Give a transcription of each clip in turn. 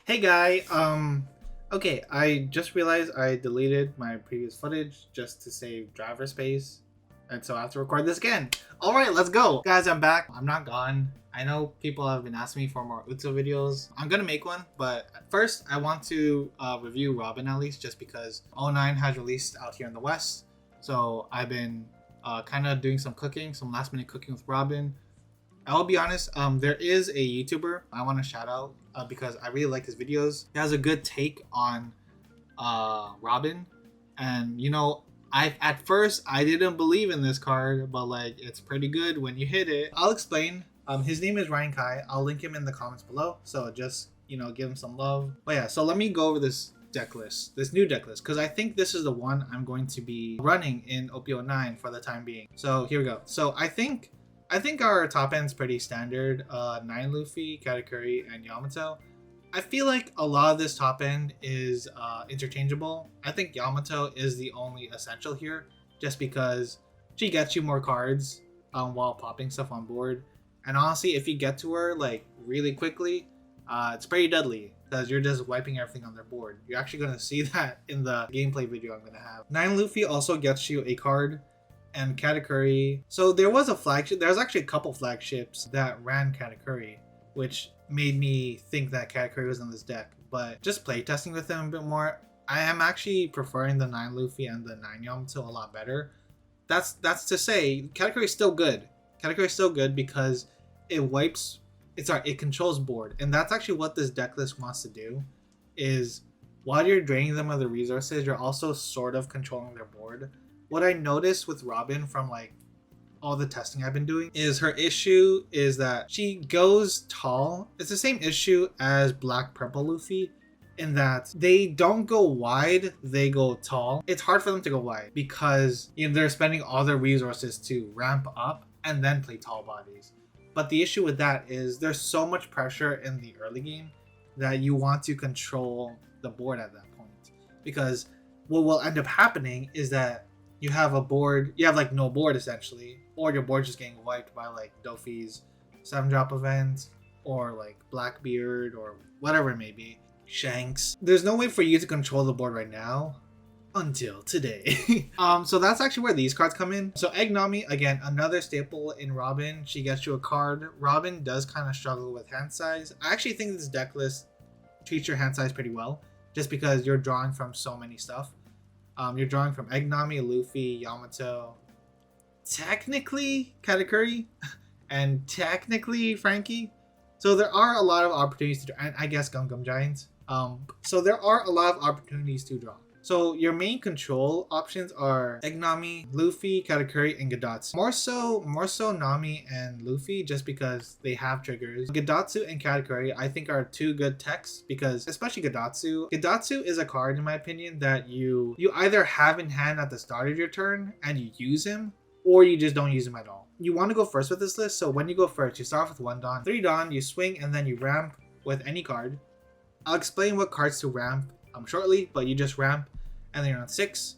Hey guy, okay, I just realized I deleted my previous footage just to save driver space, and so I have to record this again. Alright, let's go! Guys, I'm back. I'm not gone. I know people have been asking me for more Utsu videos. I'm gonna make one, but first I want to review Robin at least, just because O9 has released out here in the West. So I've been kind of doing some cooking, some last minute cooking with Robin. I'll be honest, there is a YouTuber I want to shout out because I really like his videos. He has a good take on Robin, and at first I didn't believe in this card, but like it's pretty good when you hit it. I'll explain. His name is Ryan Kai. I'll link him in the comments below, so just give him some love. But yeah, so let me go over this deck list, this new deck list, because I think this is the one I'm going to be running in OP09 for the time being. So here we go. So I think our top end's pretty standard. 9 Luffy, Katakuri, and Yamato. I feel like a lot of this top end is interchangeable. I think Yamato is the only essential here, just because she gets you more cards while popping stuff on board. And honestly, if you get to her like really quickly, it's pretty deadly because you're just wiping everything on their board. You're actually going to see that in the gameplay video I'm going to have. 9 Luffy also gets you a card, and Katakuri. So there was a flagship. There was actually a couple flagships that ran Katakuri, which made me think that Katakuri was on this deck. But just playtesting with them a bit more, I am actually preferring the 9 Luffy and the 9 Yamato a lot better. That's to say, Katakuri is still good. Katakuri is still good because it controls board, and that's actually what this deck list wants to do. Is while you're draining them of the resources, you're also sort of controlling their board. What I noticed with Robin from like all the testing I've been doing is her issue is that she goes tall. It's the same issue as Black Purple Luffy in that they don't go wide, they go tall. It's hard for them to go wide because they're spending all their resources to ramp up and then play tall bodies. But the issue with that is there's so much pressure in the early game that you want to control the board at that point, because what will end up happening is that you have like no board essentially, or your board's just getting wiped by like Dofi's 7-drop event, or like Blackbeard, or whatever it may be, Shanks. There's no way for you to control the board right now until today. So that's actually where these cards come in. So Eggnami, again, another staple in Robin. She gets you a card. Robin does kind of struggle with hand size. I actually think this deck list treats your hand size pretty well, just because you're drawing from so many stuff. You're drawing from Eggnami, Luffy, Yamato, technically Katakuri, and technically Frankie. So there are a lot of opportunities to draw, and I guess Gum Giants. So there are a lot of opportunities to draw. So your main control options are Eggnami, Luffy, Katakuri, and Gadatsu. More so Nami and Luffy, just because they have triggers. Gadatsu and Katakuri I think are two good techs, because especially Gadatsu. Gadatsu is a card, in my opinion, that you either have in hand at the start of your turn and you use him, or you just don't use him at all. You want to go first with this list, so when you go first, you start off with 1 Dawn, 3 Dawn, you swing, and then you ramp with any card. I'll explain what cards to ramp shortly, but you just ramp, and then you're on 6.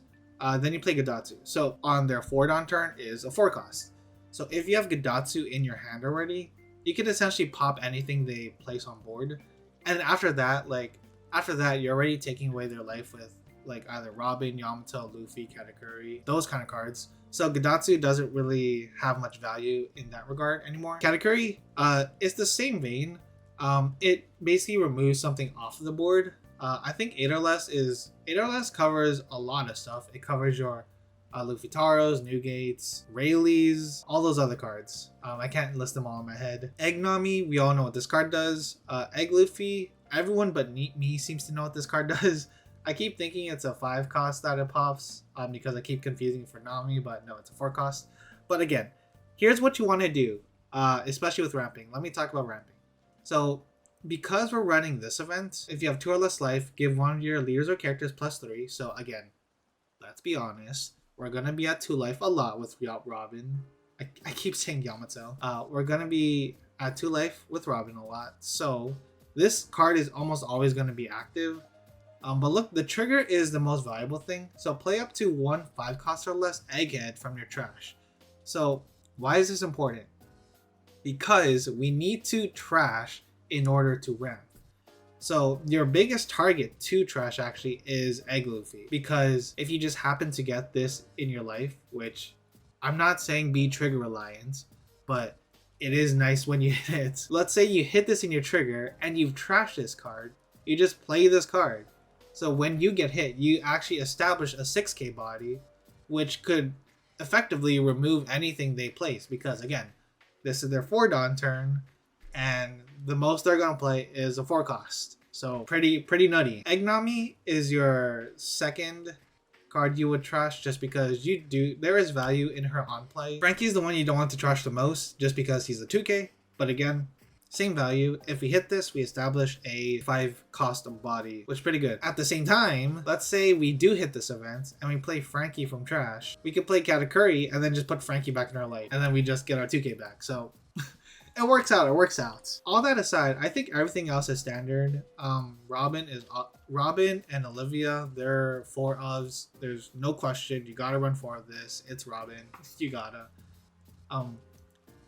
Then you play Gadatsu. So on their 4 Dawn turn is a 4 cost. So if you have Gadatsu in your hand already, you can essentially pop anything they place on board. And after that, you're already taking away their life with like either Robin, Yamato, Luffy, Katakuri, those kind of cards. So Gadatsu doesn't really have much value in that regard anymore. Katakuri is the same vein. It basically removes something off of the board. I think 8 or less covers a lot of stuff. It covers your Luffy Taros, Newgates, Rayleighs, all those other cards. I can't list them all in my head. Eggnami, we all know what this card does. Egg Luffy, everyone but me seems to know what this card does. I keep thinking it's a 5 cost that it pops because I keep confusing it for Nami, but no, it's a 4 cost. But again, here's what you want to do, especially with ramping. Let me talk about ramping. So because we're running this event, if you have 2 or less life, give one of your leaders or characters +3. So again, let's be honest, we're gonna be at 2 life a lot with Robin. I keep saying Yamato. We're gonna be at 2 life with Robin a lot. So this card is almost always gonna be active. But look, the trigger is the most valuable thing. So play up to 1 5 cost or less Egghead from your trash. So why is this important? Because we need to trash in order to ramp. So your biggest target to trash actually is Egg Luffy, because if you just happen to get this in your life, which I'm not saying be trigger reliant, but it is nice when you hit it. Let's say you hit this in your trigger and you've trashed this card, you just play this card. So when you get hit, you actually establish a 6k body, which could effectively remove anything they place, because again, this is their 4 Dawn turn, and the most they're gonna play is a 4 cost. So pretty nutty. Eggnami is your second card you would trash, just because there is value in her on play. Frankie's the one you don't want to trash the most, just because he's a 2k, but again, same value. If we hit this, we establish a 5 cost body, which is pretty good. At the same time, let's say we do hit this event and we play Frankie from trash. We could play Katakuri and then just put Frankie back in our light, and then we just get our 2k back. So it works out. All that aside, I think everything else is standard. Robin and Olivia, they're 4 ofs. There's no question. You gotta run 4 of this. It's Robin. You gotta.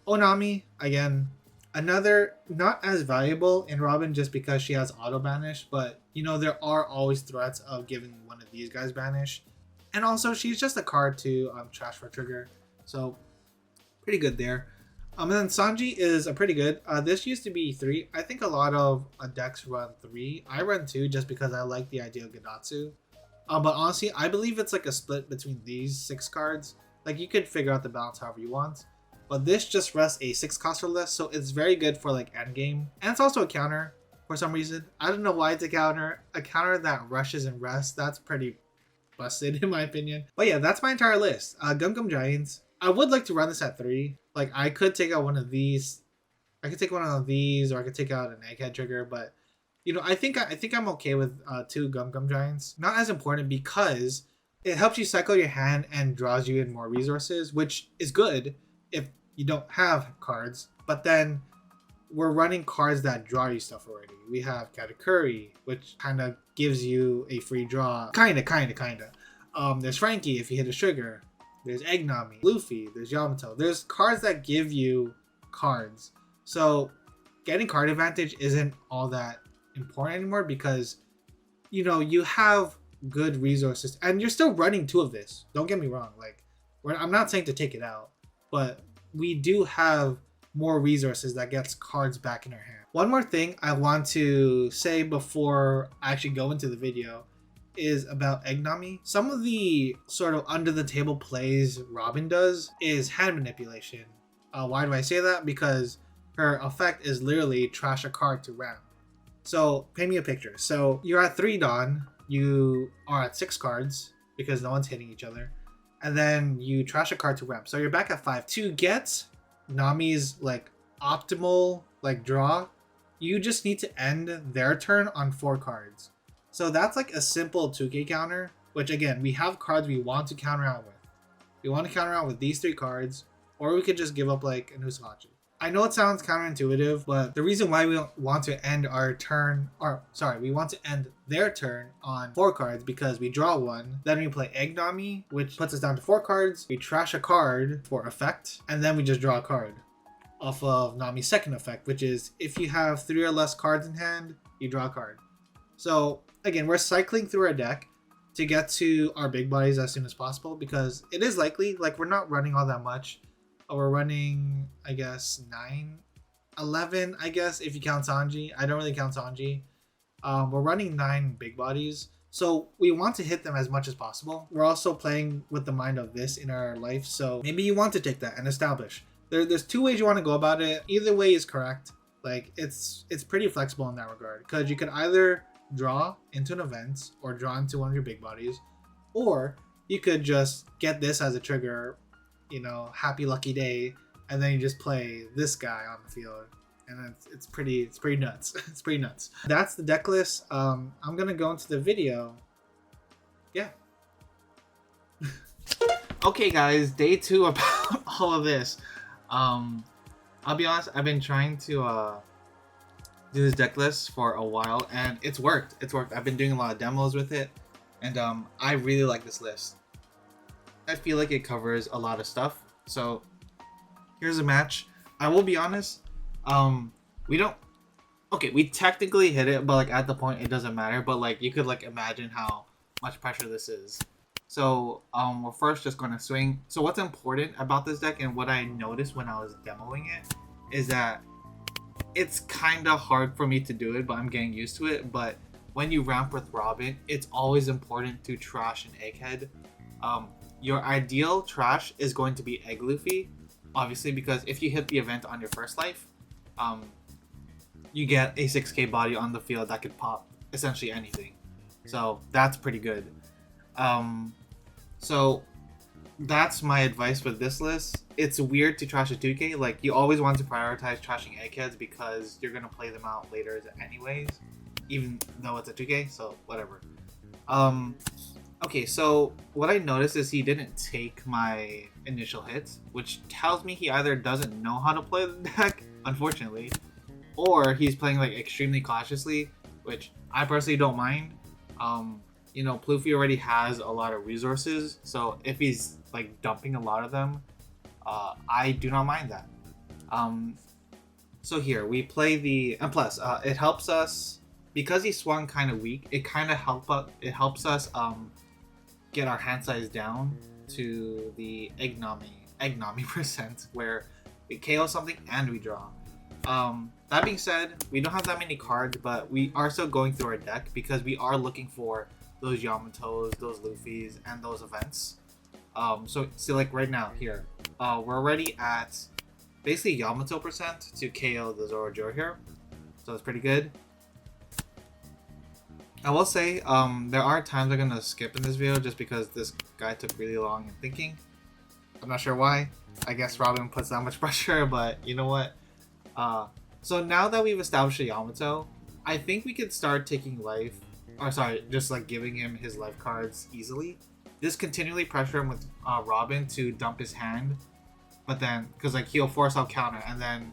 Onami, again, another not as valuable in Robin, just because she has auto banish, but you know, there are always threats of giving one of these guys banish. And also she's just a card to trash for trigger. So pretty good there. And then Sanji is a pretty good. This used to be 3. I think a lot of decks run 3. I run 2 just because I like the idea of Gadatsu. But honestly, I believe it's like a split between these 6 cards. Like, you could figure out the balance however you want. But this just rests a 6 cost or less, so it's very good for like endgame. And it's also a counter for some reason. I don't know why it's a counter. A counter that rushes and rests, that's pretty busted in my opinion. But yeah, that's my entire list. Gum Gum Giants. I would like to run this at 3. Like, I could take out one of these. I could take one of these, or I could take out an Egghead trigger. But you know, I think I'm okay with 2 Gum Gum Giants. Not as important because it helps you cycle your hand and draws you in more resources, which is good if you don't have cards. But then we're running cards that draw you stuff already. We have Katakuri, which kind of gives you a free draw. Kinda. There's Frankie if you hit a trigger. There's Eggnami, Luffy, there's Yamato. There's cards that give you cards. So getting card advantage isn't all that important anymore, because you know, you have good resources and you're still running 2 of this. Don't get me wrong. Like, I'm not saying to take it out, but we do have more resources that gets cards back in our hand. One more thing I want to say before I actually go into the video is about Eggnami. Some of the sort of under the table plays Robin does is hand manipulation. Why do I say that? Because her effect is literally trash a card to ramp. So paint me a picture. So you're at 3 Dawn, you are at 6 cards because no one's hitting each other, and then you trash a card to ramp. So you're back at 5. To get Nami's like optimal like draw, you just need to end their turn on 4 cards. So that's like a simple 2k counter, which again, we have cards we want to counter out with. We want to counter out with these 3 cards, or we could just give up like an Usahachi. I know it sounds counterintuitive, but the reason why we want to end we want to end their turn on 4 cards, because we draw 1, then we play Eggnami, which puts us down to 4 cards, we trash a card for effect, and then we just draw a card off of Nami's second effect, which is if you have 3 or less cards in hand, you draw a card. So again, we're cycling through our deck to get to our big bodies as soon as possible, because it is likely, like, we're not running all that much. We're running, I guess, 11, I guess, if you count Sanji. I don't really count Sanji. We're running 9 big bodies, so we want to hit them as much as possible. We're also playing with the mind of this in our life, so maybe you want to take that and establish. There's 2 ways you want to go about it. Either way is correct. Like, it's pretty flexible in that regard, because you could either draw into an event or draw into one of your big bodies, or you could just get this as a trigger, you know, happy lucky day, and then you just play this guy on the field, and it's pretty nuts. It's pretty nuts. That's the deck list. I'm gonna go into the video. Yeah. Okay guys, day 2 about all of this. I'll be honest, I've been trying to do this deck list for a while, and it's worked. I've been doing a lot of demos with it, and I really like this list. I feel like it covers a lot of stuff. So here's a match. I will be honest, we don't Okay, we technically hit it, but like at the point it doesn't matter. But like you could like imagine how much pressure this is. So we're first just gonna swing. So what's important about this deck and what I noticed when I was demoing it is that it's kind of hard for me to do it, but I'm getting used to it. But when you ramp with Robin, it's always important to trash an Egghead. Your ideal trash is going to be Egg Luffy, obviously, because if you hit the event on your first life, you get a 6k body on the field that could pop essentially anything. So that's pretty good. So that's my advice with this list. It's weird to trash a 2k. Like, you always want to prioritize trashing Eggheads because you're going to play them out later anyways, even though it's a 2k, so whatever. Okay, so what I noticed is he didn't take my initial hits, which tells me he either doesn't know how to play the deck, unfortunately, or he's playing like extremely cautiously, which I personally don't mind. You know, Pluffy already has a lot of resources, so if he's like dumping a lot of them, I do not mind that. So here we play the, and plus it helps us because he swung kind of weak. It kind of helps us get our hand size down to the Eggnomy percent, where we KO something and we draw. That being said, we don't have that many cards, but we are still going through our deck because we are looking for those Yamatos, those Luffys, and those events. So like right now here, we're already at basically Yamato percent to KO the Zoroark here, so it's pretty good. I will say, there are times I'm gonna skip in this video just because this guy took really long in thinking. I'm not sure why. I guess Robin puts that much pressure, but you know what? So now that we've established a Yamato, I think we could start taking life, or sorry, just like giving him his life cards easily. Just continually pressure him with Robin to dump his hand, but then, because like he'll force out counter, and then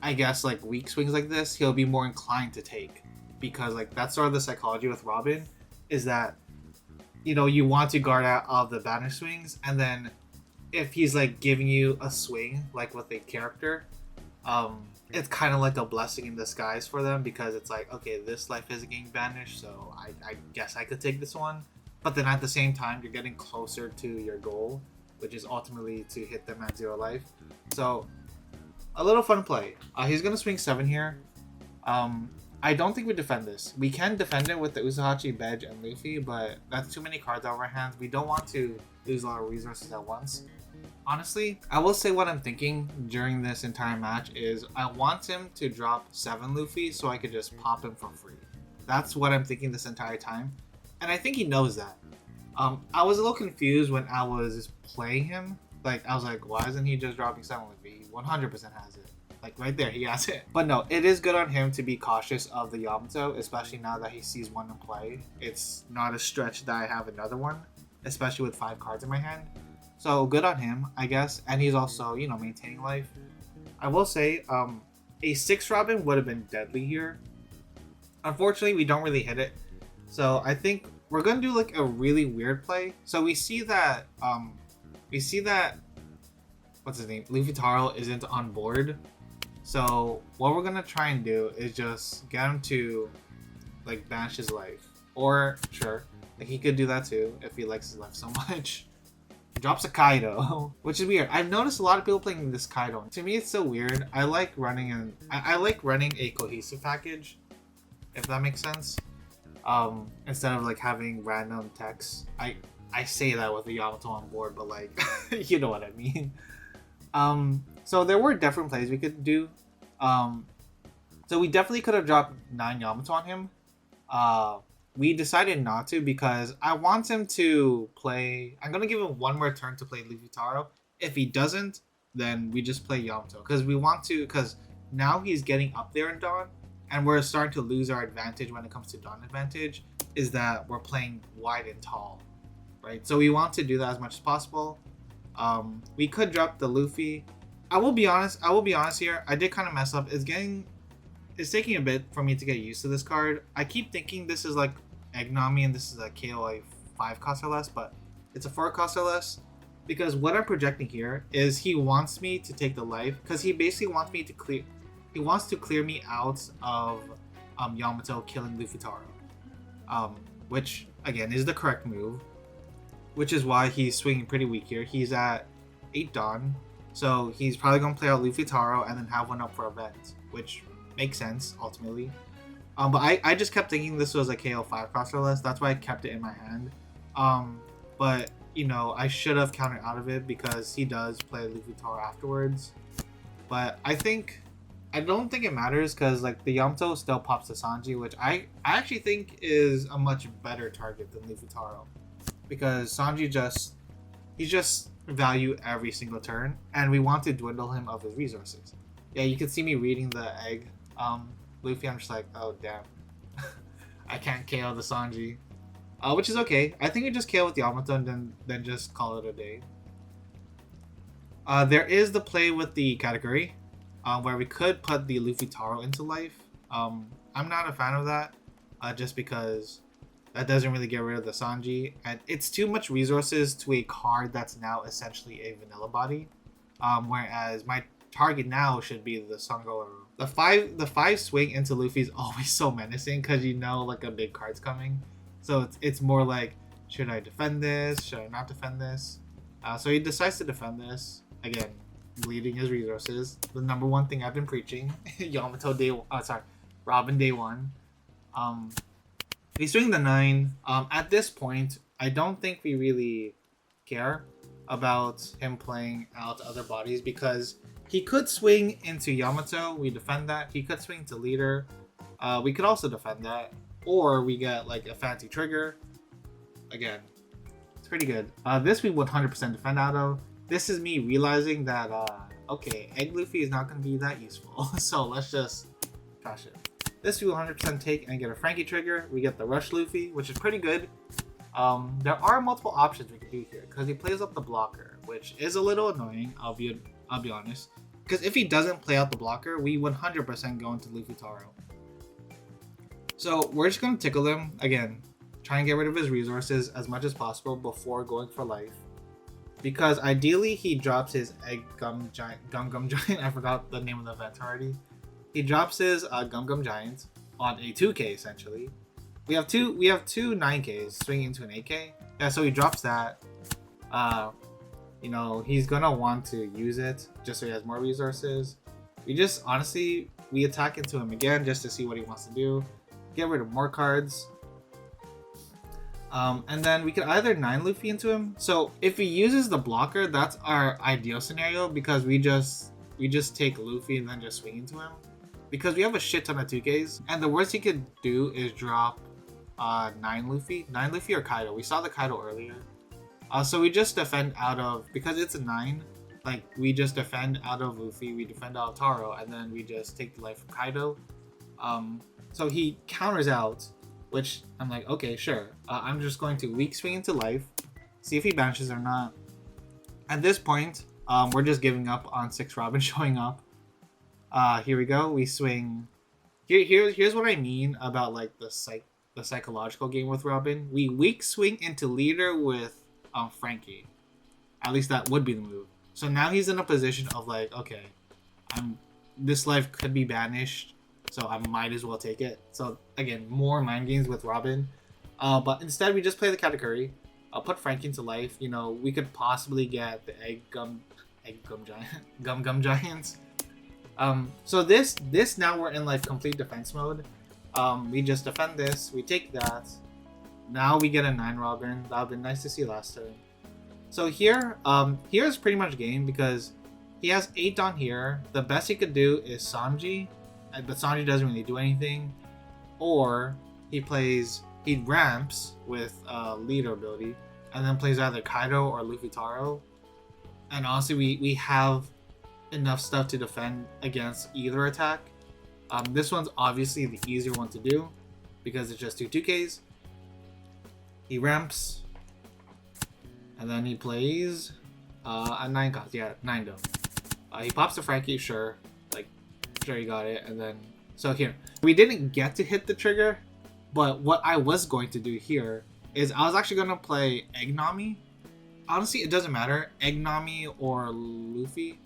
I guess like weak swings like this, he'll be more inclined to take. Because like that's sort of the psychology with Robin, is that, you know, you want to guard out of the banish swings, and then if he's like giving you a swing like with a character, it's kind of like a blessing in disguise for them, because it's like, okay, this life isn't getting banished, so I guess I could take this one. But then at the same time, you're getting closer to your goal, which is ultimately to hit them at 0 life. So a little fun play. He's gonna swing 7 here. I don't think we defend this. We can defend it with the Usahachi, Bedge, and Luffy, but that's too many cards out of our hands. We don't want to lose a lot of resources at once. Honestly, I will say what I'm thinking during this entire match is I want him to drop 7 Luffy so I could just pop him for free. That's what I'm thinking this entire time. And I think he knows that. I was a little confused when I was playing him. Like, I was like, why isn't he just dropping 7 Luffy? He 100% has it. Like right there, he has it. But no, it is good on him to be cautious of the Yamato, especially now that he sees one in play. It's not a stretch that I have another one, especially with 5 cards in my hand. So good on him, I guess. And he's also, you know, maintaining life. I will say, a 6 Robin would have been deadly here. Unfortunately, we don't really hit it. So I think we're gonna do like a really weird play. So we see that, what's his name? Luffy Taro isn't on board. So what we're gonna try and do is just get him to like banish his life, or sure, like he could do that too if he likes his life so much. Drops a Kaido, which is weird. I've noticed a lot of people playing this Kaido. To me, it's so weird. I like running I like running a cohesive package, if that makes sense. Instead of like having random text. I say that with the Yamato on board, but like you know what I mean. So there were different plays we could do. So we definitely could have dropped 9 Yamato on him. We decided not to because I want him to play. I'm gonna give him one more turn to play Luffy Taro. If he doesn't, then we just play Yamato because we want to. Because now he's getting up there in Dawn, and we're starting to lose our advantage when it comes to Dawn advantage. Is that we're playing wide and tall, right? So we want to do that as much as possible. We could drop the Luffy. I will be honest here. I did kind of mess up. It's taking a bit for me to get used to this card. I keep thinking this is like Eggnomy and this is a KOA 5 cost or less, but it's a 4 cost or less. Because what I'm projecting here is he wants me to take the life, because he basically wants me to clear. he wants to clear me out of Yamato killing Luffy Taro, which again is the correct move, which is why he's swinging pretty weak here. He's at 8 Dawn, so he's probably gonna play out Luffy Taro and then have one up for event, which makes sense ultimately. But I just kept thinking this was a KO 5 crosser list. That's why I kept it in my hand. But you know, I should have countered out of it because he does play Luffy Taro afterwards. But I don't think it matters because like the Yamato still pops to Sanji, which I actually think is a much better target than Luffy Taro, because Sanji he's just value every single turn, and we want to dwindle him of his resources. Yeah, you can see me reading the egg. Luffy, I'm just like, oh damn, I can't KO the Sanji, which is okay. I think you just KO with the Yamato and then just call it a day. There is the play with the category, where we could put the Luffy Taro into life. I'm not a fan of that, just because that doesn't really get rid of the Sanji, and it's too much resources to a card that's now essentially a vanilla body. Whereas my target now should be the Sango. The five swing into Luffy is always so menacing because you know like a big card's coming. So it's more like, should I defend this? Should I not defend this? So he decides to defend this. Again, bleeding his resources. The number one thing I've been preaching. Yamato Robin day 1. He's swinging the 9. At this point, I don't think we really care about him playing out other bodies because he could swing into Yamato. We defend that. He could swing to leader. We could also defend that. Or we get like a fancy trigger. Again, it's pretty good. This we 100% defend out of. This is me realizing that, okay, Egg Luffy is not going to be that useful. So let's just trash it. This we 100% take and get a Frankie trigger. We get the Rush Luffy, which is pretty good. There are multiple options we can do here because he plays up the blocker, which is a little annoying. I'll be honest. Because if he doesn't play out the blocker, we 100% go into Luffy Taro. So we're just going to tickle him. Again, try and get rid of his resources as much as possible before going for life. Because ideally he drops his Gum Gum Giant. I forgot the name of the event already. He drops his Gum Gum Giant on a 2k essentially. We have two 9ks swinging into an 8k. Yeah, so he drops that. You know, he's gonna want to use it just so he has more resources. We just honestly we attack into him again just to see what he wants to do. Get rid of more cards. And then we could either 9 Luffy into him. So if he uses the blocker, that's our ideal scenario because we just take Luffy and then just swing into him. Because we have a shit ton of 2Ks. And the worst he could do is drop 9 Luffy. 9 Luffy or Kaido. We saw the Kaido earlier. So we just defend out of, because it's a 9, like we just defend out of Luffy, we defend out of Taro, and then we just take the life from Kaido. So he counters out, which I'm like, okay, sure. I'm just going to weak swing into life, see if he banishes or not. At this point, we're just giving up on 6 Robin showing up. Here we go. We swing. Here's what I mean about like the psychological game with Robin. We weak swing into leader with Frankie. At least that would be the move. So now he's in a position of like, okay, this life could be banished, so I might as well take it. So again, more mind games with Robin. But instead we just play the category. I'll put Frankie into life. You know, we could possibly get the Gum Gum Giants. So this now we're in like complete defense mode. We just defend this, we take that. Now we get a 9 Robin. That would be nice to see last turn. So here's pretty much game because he has 8 down here. The best he could do is Sanji, but Sanji doesn't really do anything. Or he ramps with leader ability and then plays either Kaido or Luffy Taro. And honestly, we have enough stuff to defend against either attack. This one's obviously the easier one to do because it's just 2Ks. He ramps, and then he plays a 9 cost. Yeah, 9 dome. He pops the Frankie, sure. Like, sure, he got it. And then, so here. We didn't get to hit the trigger, but what I was going to do here is I was actually going to play Egg Nami. Honestly, it doesn't matter. Egg Nami or Luffy.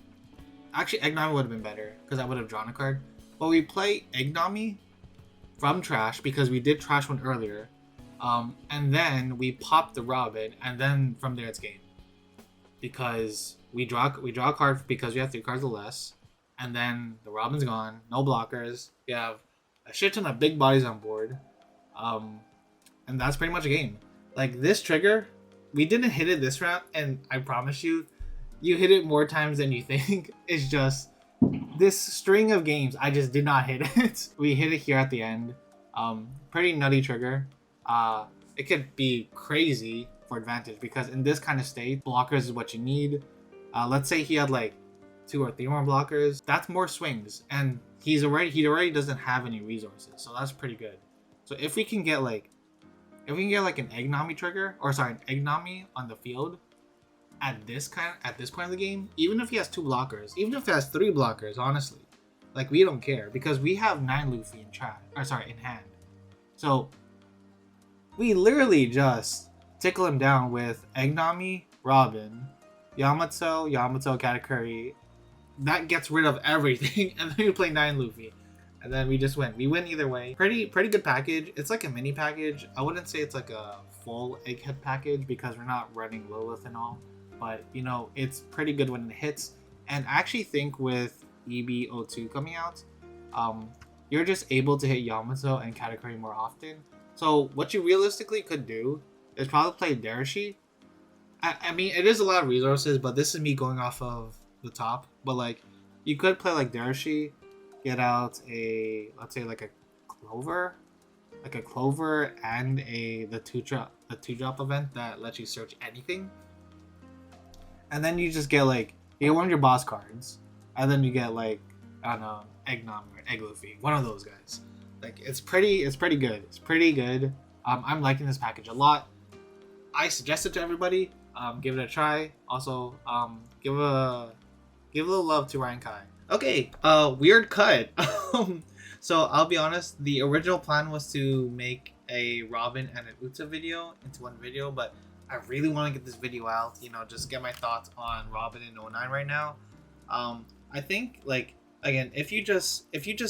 Actually, Egg Nami would have been better because I would have drawn a card. but we play Eggnami from trash because we did trash one earlier. And then we pop the Robin, and then from there it's game. Because we draw a card because we have 3 cards or less, and then the Robin's gone, no blockers. We have a shit ton of big bodies on board, and that's pretty much a game. Like this trigger, we didn't hit it this round, and I promise you, you hit it more times than you think. It's just this string of games, I just did not hit it. We hit it here at the end. Pretty nutty trigger. It could be crazy for advantage because in this kind of state, blockers is what you need. Let's say he had like 2 or 3 more blockers. That's more swings, and he already doesn't have any resources, so that's pretty good. So if we can get like an Eggnami trigger, or sorry, an Eggnami on the field at this point of the game, even if he has 2 blockers, even if he has 3 blockers, honestly, like we don't care because we have 9 Luffy in hand. So we literally just tickle him down with Eggnami, Robin, Yamato, Katakuri. That gets rid of everything, and then we play 9 Luffy, and then we just win. We win either way. Pretty good package. It's like a mini package. I wouldn't say it's like a full Egghead package because we're not running Lilith and all, but you know, it's pretty good when it hits. And I actually think with EB02 coming out, you're just able to hit Yamato and Katakuri more often. So what you realistically could do is probably play Darashi. I mean, it is a lot of resources, but this is me going off of the top. But like, you could play like Darashi, get out let's say like a Clover, and the two drop event that lets you search anything. And then you just get like, you get one of your boss cards, and then you get like, I don't know, Eggnami or Egg Luffy, one of those guys. Like it's pretty good. It's pretty good. I'm liking this package a lot. I suggest it to everybody. Give it a try. Also, give a little love to Ryan Kai. Okay, weird cut. So I'll be honest, the original plan was to make a Robin and an Uta video into one video, but I really want to get this video out, you know, just get my thoughts on Robin and 09 right now. I think, like, again, if you just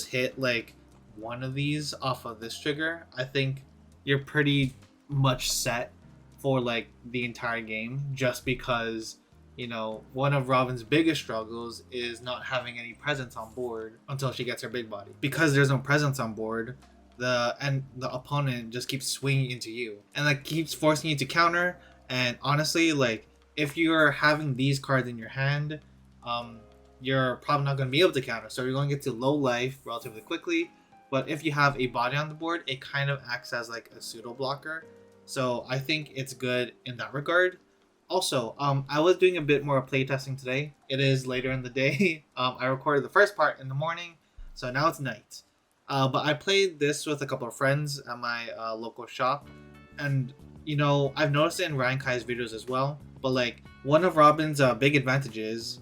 hit like one of these off of this trigger, I think you're pretty much set for like the entire game, just because, you know, one of Robin's biggest struggles is not having any presence on board until she gets her big body. Because there's no presence on board, the opponent just keeps swinging into you and like keeps forcing you to counter. And honestly, like, if you're having these cards in your hand, you're probably not going to be able to counter, so you're going to get to low life relatively quickly. But if you have a body on the board, it kind of acts as like a pseudo blocker, so I think it's good in that regard. Also, I was doing a bit more playtesting today. It is later in the day. I recorded the first part in the morning, so now it's night. But I played this with a couple of friends at my local shop, and you know, I've noticed it in Ryan Kai's videos as well. But like, one of Robin's big disadvantages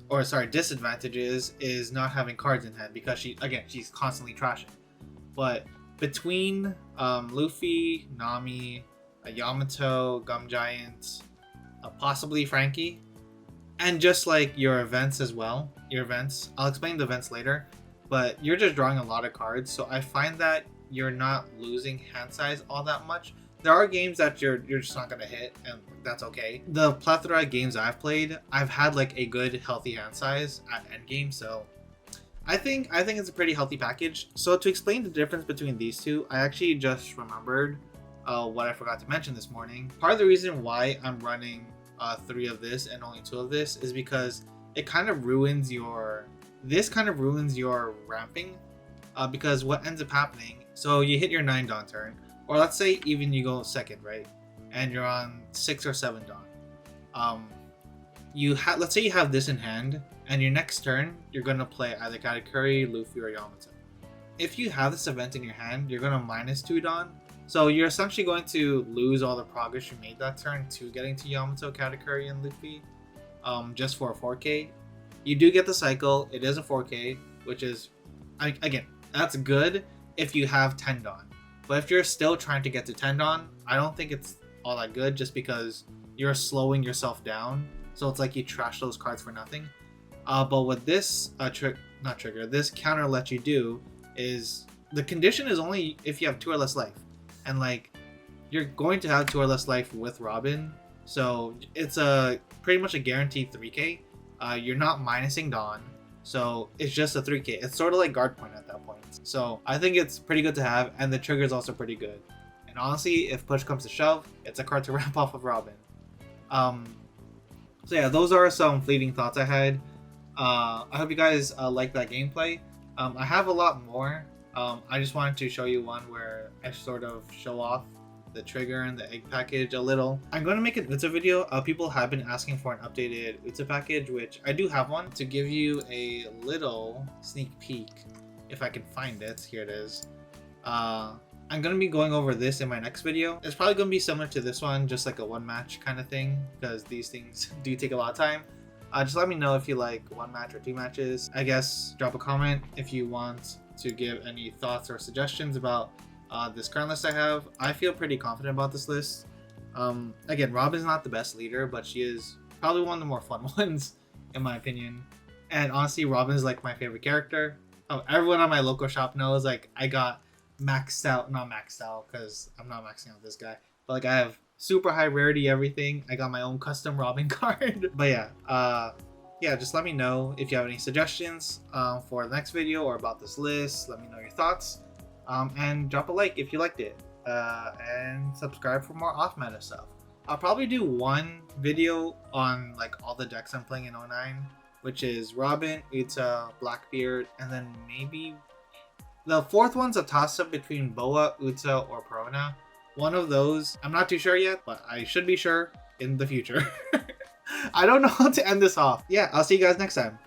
is not having cards in hand because she's constantly trashing. But between Luffy, Nami, Yamato, Gum Giant, possibly Frankie, and just like your events as well. I'll explain the events later, but you're just drawing a lot of cards, so I find that you're not losing hand size all that much. There are games that you're just not gonna hit, and that's okay. The plethora of games I've played, I've had like a good healthy hand size at endgame, so I think it's a pretty healthy package. So to explain the difference between these two, I actually just remembered what I forgot to mention this morning. Part of the reason why I'm running 3 of this and only 2 of this is because it kind of ruins your ramping, because what ends up happening, so you hit your 9 dawn turn, or let's say even you go second, right, and you're on 6 or 7 dawn. Let's say you have this in hand, and your next turn you're gonna play either Katakuri, Luffy, or Yamato. If you have this event in your hand, you're gonna -2 dawn. So you're essentially going to lose all the progress you made that turn to getting to Yamato, Katakuri, and Luffy, just for a 4K. You do get the cycle. It is a 4K, which is, again, that's good if you have 10 dawn. But if you're still trying to get to 10 dawn, I don't think it's all that good, just because you're slowing yourself down. So it's like you trash those cards for nothing. But what this this counter lets you do is the condition is only if you have 2 or less life, and like you're going to have 2 or less life with Robin, so it's a pretty much a guaranteed 3k. You're not minusing Dawn, so it's just a 3k. It's sort of like guard point at that point. So I think it's pretty good to have, and the trigger is also pretty good. And honestly, if push comes to shove, it's a card to ramp off of Robin. So yeah, those are some fleeting thoughts I had. I hope you guys like that gameplay. I have a lot more. I just wanted to show you one where I sort of show off the trigger and the egg package a little. I'm going to make an Utsa video. People have been asking for an updated Utsa package, which I do have one. To give you a little sneak peek, if I can find it, here it is. I'm going to be going over this in my next video. It's probably going to be similar to this one, just like a one match kind of thing, because these things do take a lot of time. Just let me know if you like 1 match or 2 matches. I guess drop a comment if you want to give any thoughts or suggestions about this current list I have. I feel pretty confident about this list. Again, Robin's not the best leader, but she is probably one of the more fun ones in my opinion. And honestly, Robin's like my favorite character. Everyone on my local shop knows like I got maxed out, not maxed out because I'm not maxing out this guy, but like I have super high rarity everything. I got my own custom Robin card. But yeah, just let me know if you have any suggestions for the next video or about this list. Let me know your thoughts. And drop a like if you liked it, and subscribe for more off meta stuff. I'll probably do one video on like all the decks I'm playing in 09, which is Robin, Utsa, Blackbeard, and then maybe the 4th one's a toss up between Boa, Utsa, or Perona. One of those, I'm not too sure yet, but I should be sure in the future. I don't know how to end this off. Yeah, I'll see you guys next time.